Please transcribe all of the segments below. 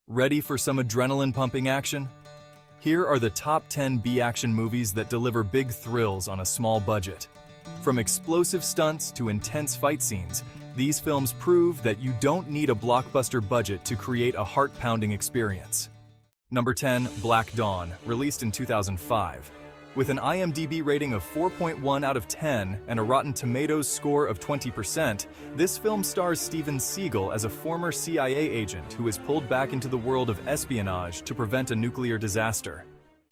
Ready for some adrenaline-pumping action? Here are the top 10 B-action movies that deliver big thrills on a small budget. From explosive stunts to intense fight scenes, these films prove that you don't need a blockbuster budget to create a heart-pounding experience. Number 10, Black Dawn, released in 2005. With an IMDB rating of 4.1 out of 10 and a Rotten Tomatoes score of 20%, this film stars Steven Seagal as a former CIA agent who is pulled back into the world of espionage to prevent a nuclear disaster.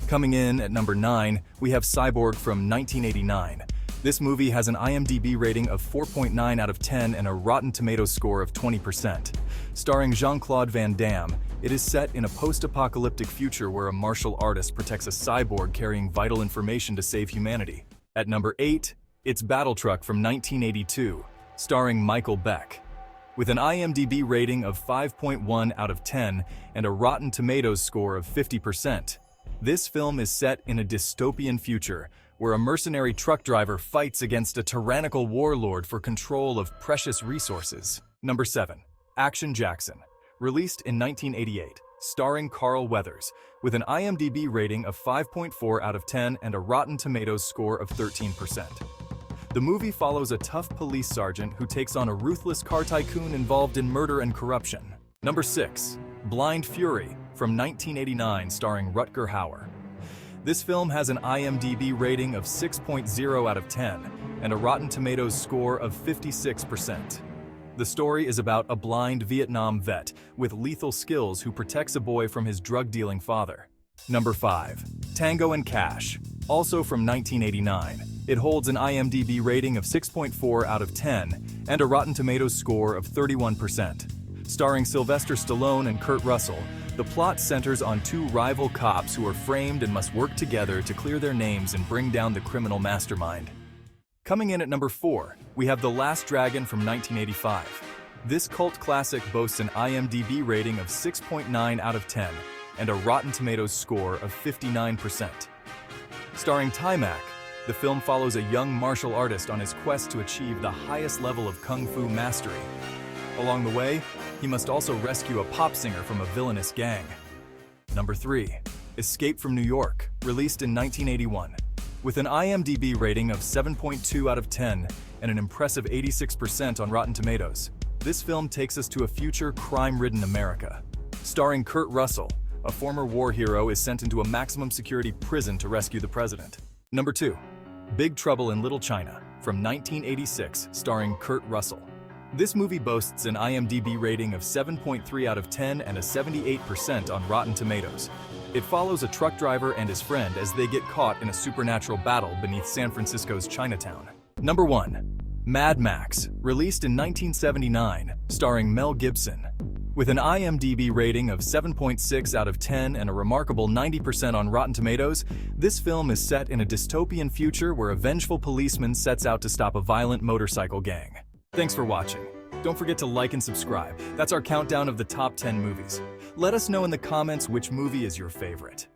Coming in at number 9, we have Cyborg from 1989. This movie has an IMDB rating of 4.9 out of 10 and a Rotten Tomatoes score of 20%. Starring Jean-Claude Van Damme, it is set in a post-apocalyptic future where a martial artist protects a cyborg carrying vital information to save humanity. At number 8, it's Battle Truck from 1982, starring Michael Beck. With an IMDB rating of 5.1 out of 10 and a Rotten Tomatoes score of 50%, this film is set in a dystopian future where a mercenary truck driver fights against a tyrannical warlord for control of precious resources. Number 7, Action Jackson, released in 1988, starring Carl Weathers, with an IMDb rating of 5.4 out of 10 and a Rotten Tomatoes score of 13%. The movie follows a tough police sergeant who takes on a ruthless car tycoon involved in murder and corruption. Number 6, Blind Fury, from 1989, starring Rutger Hauer. This film has an IMDb rating of 6.0 out of 10 and a Rotten Tomatoes score of 56%. The story is about a blind Vietnam vet with lethal skills who protects a boy from his drug-dealing father. Number 5, Tango and Cash, also from 1989. It holds an IMDb rating of 6.4 out of 10 and a Rotten Tomatoes score of 31%. Starring Sylvester Stallone and Kurt Russell, the plot centers on two rival cops who are framed and must work together to clear their names and bring down the criminal mastermind. Coming in at number 4, we have The Last Dragon from 1985. This cult classic boasts an IMDb rating of 6.9 out of 10 and a Rotten Tomatoes score of 59%. Starring Taimak, the film follows a young martial artist on his quest to achieve the highest level of kung fu mastery. Along the way, he must also rescue a pop singer from a villainous gang. Number 3, Escape from New York, released in 1981. With an IMDb rating of 7.2 out of 10 and an impressive 86% on Rotten Tomatoes, this film takes us to a future crime-ridden America. Starring Kurt Russell, a former war hero is sent into a maximum security prison to rescue the president. Number 2, Big Trouble in Little China, from 1986, starring Kurt Russell. This movie boasts an IMDb rating of 7.3 out of 10 and a 78% on Rotten Tomatoes. It follows a truck driver and his friend as they get caught in a supernatural battle beneath San Francisco's Chinatown. Number 1, Mad Max, released in 1979, starring Mel Gibson. With an IMDb rating of 7.6 out of 10 and a remarkable 90% on Rotten Tomatoes, this film is set in a dystopian future where a vengeful policeman sets out to stop a violent motorcycle gang. Thanks for watching. Don't forget to like and subscribe. That's our countdown of the top 10 movies. Let us know in the comments which movie is your favorite.